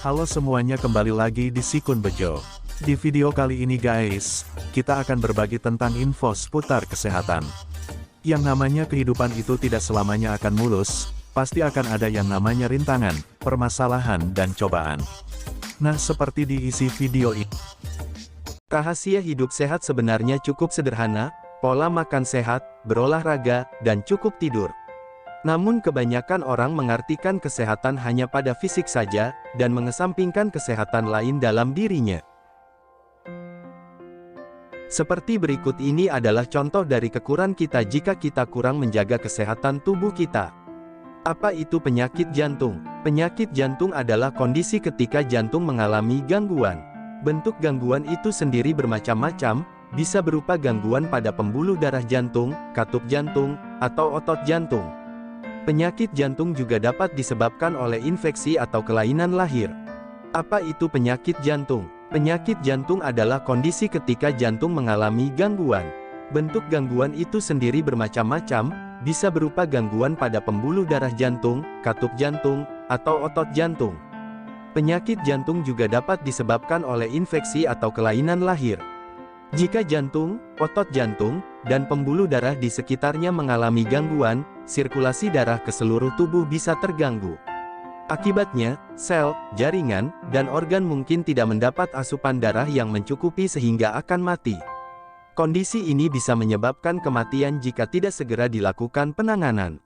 Halo semuanya, kembali lagi di Sikun Bejo. Di video kali ini guys, kita akan berbagi tentang info seputar kesehatan. Yang namanya kehidupan itu tidak selamanya akan mulus, pasti akan ada yang namanya rintangan, permasalahan dan cobaan. Nah, seperti diisi video ini. Rahasia hidup sehat sebenarnya cukup sederhana, pola makan sehat, berolahraga, dan cukup tidur. Namun kebanyakan orang mengartikan kesehatan hanya pada fisik saja, dan mengesampingkan kesehatan lain dalam dirinya. Seperti berikut ini adalah contoh dari kekurangan kita jika kita kurang menjaga kesehatan tubuh kita. Apa itu penyakit jantung? Penyakit jantung adalah kondisi ketika jantung mengalami gangguan. Bentuk gangguan itu sendiri bermacam-macam, bisa berupa gangguan pada pembuluh darah jantung, katup jantung, atau otot jantung. Penyakit jantung juga dapat disebabkan oleh infeksi atau kelainan lahir. Apa itu penyakit jantung? Penyakit jantung adalah kondisi ketika jantung mengalami gangguan. Bentuk gangguan itu sendiri bermacam-macam, bisa berupa gangguan pada pembuluh darah jantung, katup jantung, atau otot jantung. Penyakit jantung juga dapat disebabkan oleh infeksi atau kelainan lahir. Jika jantung, otot jantung, dan pembuluh darah di sekitarnya mengalami gangguan, sirkulasi darah ke seluruh tubuh bisa terganggu. Akibatnya, sel, jaringan, dan organ mungkin tidak mendapat asupan darah yang mencukupi sehingga akan mati. Kondisi ini bisa menyebabkan kematian jika tidak segera dilakukan penanganan.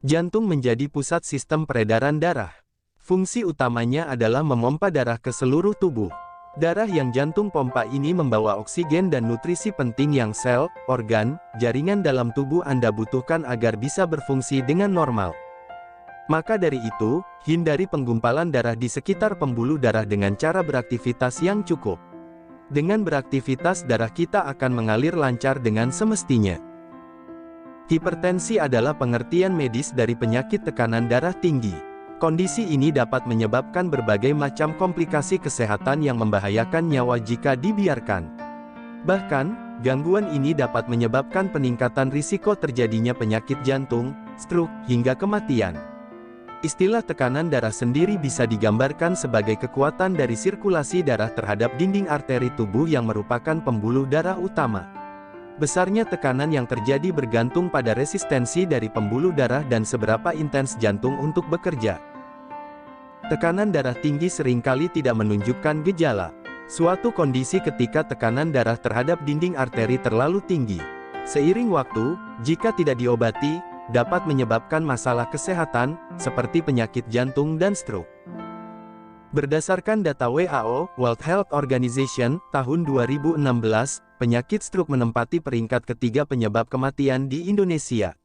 Jantung menjadi pusat sistem peredaran darah. Fungsi utamanya adalah memompa darah ke seluruh tubuh. Darah yang jantung pompa ini membawa oksigen dan nutrisi penting yang sel, organ, jaringan dalam tubuh Anda butuhkan agar bisa berfungsi dengan normal. Maka dari itu, hindari penggumpalan darah di sekitar pembuluh darah dengan cara beraktivitas yang cukup. Dengan beraktivitas darah kita akan mengalir lancar dengan semestinya. Hipertensi adalah pengertian medis dari penyakit tekanan darah tinggi. Kondisi ini dapat menyebabkan berbagai macam komplikasi kesehatan yang membahayakan nyawa jika dibiarkan. Bahkan, gangguan ini dapat menyebabkan peningkatan risiko terjadinya penyakit jantung, stroke, hingga kematian. Istilah tekanan darah sendiri bisa digambarkan sebagai kekuatan dari sirkulasi darah terhadap dinding arteri tubuh yang merupakan pembuluh darah utama. Besarnya tekanan yang terjadi bergantung pada resistensi dari pembuluh darah dan seberapa intens jantung untuk bekerja. Tekanan darah tinggi seringkali tidak menunjukkan gejala. Suatu kondisi ketika tekanan darah terhadap dinding arteri terlalu tinggi. Seiring waktu, jika tidak diobati, dapat menyebabkan masalah kesehatan, seperti penyakit jantung dan stroke. Berdasarkan data WHO, World Health Organization, tahun 2016, penyakit stroke menempati peringkat ketiga penyebab kematian di Indonesia.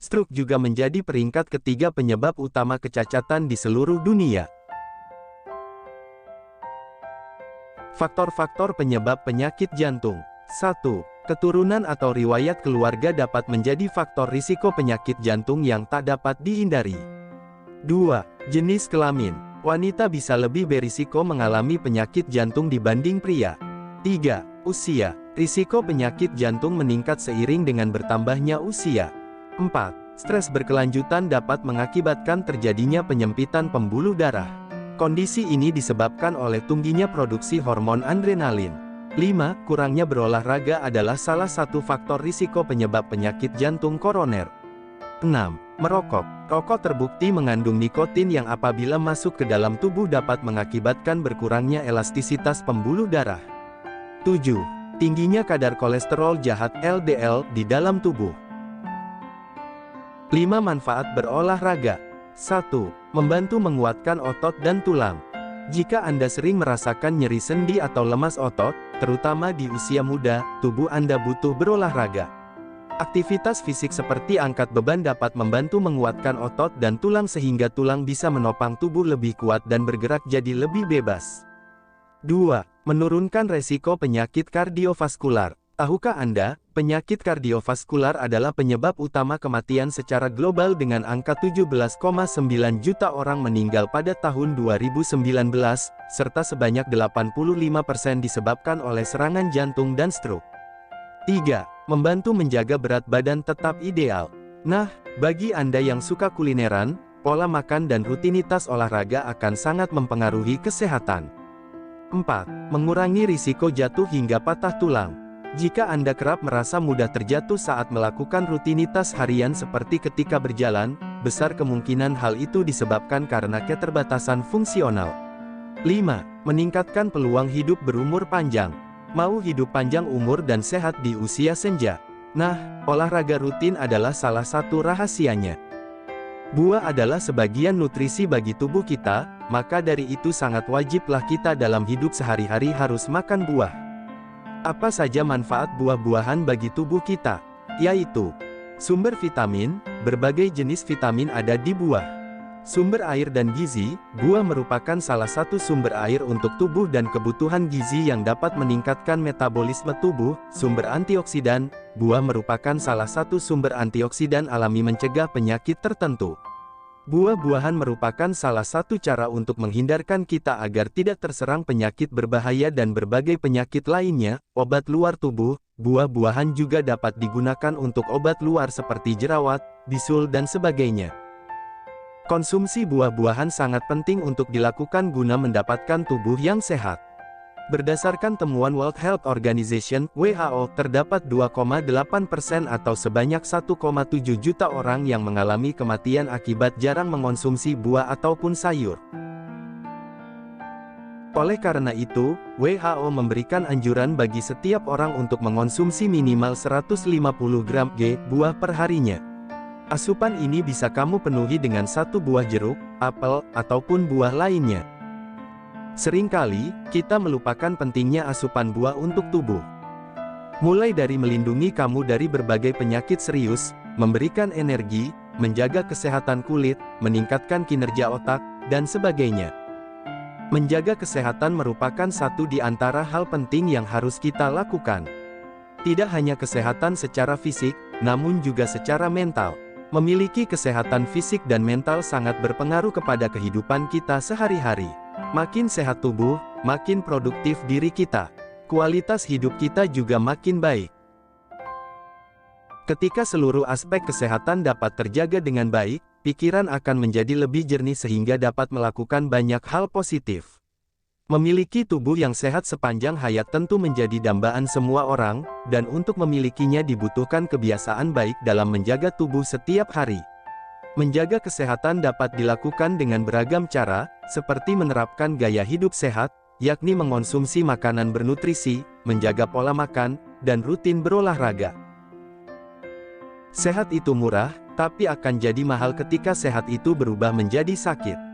Stroke juga menjadi peringkat ketiga penyebab utama kecacatan di seluruh dunia. Faktor-faktor penyebab penyakit jantung. 1. Keturunan atau riwayat keluarga dapat menjadi faktor risiko penyakit jantung yang tak dapat dihindari. 2. Jenis kelamin. Wanita bisa lebih berisiko mengalami penyakit jantung dibanding pria. 3. Usia. Risiko penyakit jantung meningkat seiring dengan bertambahnya usia. 4. Stres berkelanjutan dapat mengakibatkan terjadinya penyempitan pembuluh darah. Kondisi ini disebabkan oleh tingginya produksi hormon adrenalin. 5. Kurangnya berolahraga adalah salah satu faktor risiko penyebab penyakit jantung koroner. 6. Merokok. Rokok terbukti mengandung nikotin yang apabila masuk ke dalam tubuh dapat mengakibatkan berkurangnya elastisitas pembuluh darah. 7. Tingginya kadar kolesterol jahat LDL di dalam tubuh. 5 manfaat berolahraga. 1. Membantu menguatkan otot dan tulang. Jika Anda sering merasakan nyeri sendi atau lemas otot, terutama di usia muda, tubuh Anda butuh berolahraga. Aktivitas fisik seperti angkat beban dapat membantu menguatkan otot dan tulang sehingga tulang bisa menopang tubuh lebih kuat dan bergerak jadi lebih bebas. 2. Menurunkan resiko penyakit kardiovaskular. Tahukah Anda, penyakit kardiovaskular adalah penyebab utama kematian secara global dengan angka 17,9 juta orang meninggal pada tahun 2019, serta sebanyak 85% disebabkan oleh serangan jantung dan stroke. 3. Membantu menjaga berat badan tetap ideal. Nah, bagi Anda yang suka kulineran, pola makan dan rutinitas olahraga akan sangat mempengaruhi kesehatan. 4. Mengurangi risiko jatuh hingga patah tulang. Jika Anda kerap merasa mudah terjatuh saat melakukan rutinitas harian seperti ketika berjalan, besar kemungkinan hal itu disebabkan karena keterbatasan fungsional. 5. Meningkatkan peluang hidup berumur panjang. Mau hidup panjang umur dan sehat di usia senja? Nah, olahraga rutin adalah salah satu rahasianya. Buah adalah sebagian nutrisi bagi tubuh kita, maka dari itu sangat wajiblah kita dalam hidup sehari-hari harus makan buah. Apa saja manfaat buah-buahan bagi tubuh kita? Yaitu, sumber vitamin, berbagai jenis vitamin ada di buah. Sumber air dan gizi, buah merupakan salah satu sumber air untuk tubuh dan kebutuhan gizi yang dapat meningkatkan metabolisme tubuh. Sumber antioksidan, buah merupakan salah satu sumber antioksidan alami mencegah penyakit tertentu. Buah-buahan merupakan salah satu cara untuk menghindarkan kita agar tidak terserang penyakit berbahaya dan berbagai penyakit lainnya. Obat luar tubuh, buah-buahan juga dapat digunakan untuk obat luar seperti jerawat, bisul dan sebagainya. Konsumsi buah-buahan sangat penting untuk dilakukan guna mendapatkan tubuh yang sehat. Berdasarkan temuan World Health Organization (WHO), terdapat 2,8% atau sebanyak 1,7 juta orang yang mengalami kematian akibat jarang mengonsumsi buah ataupun sayur. Oleh karena itu, WHO memberikan anjuran bagi setiap orang untuk mengonsumsi minimal 150 gram buah per harinya. Asupan ini bisa kamu penuhi dengan satu buah jeruk, apel, ataupun buah lainnya. Seringkali, kita melupakan pentingnya asupan buah untuk tubuh. Mulai dari melindungi kamu dari berbagai penyakit serius, memberikan energi, menjaga kesehatan kulit, meningkatkan kinerja otak, dan sebagainya. Menjaga kesehatan merupakan satu di antara hal penting yang harus kita lakukan. Tidak hanya kesehatan secara fisik, namun juga secara mental. Memiliki kesehatan fisik dan mental sangat berpengaruh kepada kehidupan kita sehari-hari. Makin sehat tubuh, makin produktif diri kita. Kualitas hidup kita juga makin baik. Ketika seluruh aspek kesehatan dapat terjaga dengan baik, pikiran akan menjadi lebih jernih sehingga dapat melakukan banyak hal positif. Memiliki tubuh yang sehat sepanjang hayat tentu menjadi dambaan semua orang, dan untuk memilikinya dibutuhkan kebiasaan baik dalam menjaga tubuh setiap hari. Menjaga kesehatan dapat dilakukan dengan beragam cara, seperti menerapkan gaya hidup sehat, yakni mengonsumsi makanan bernutrisi, menjaga pola makan, dan rutin berolahraga. Sehat itu murah, tapi akan jadi mahal ketika sehat itu berubah menjadi sakit.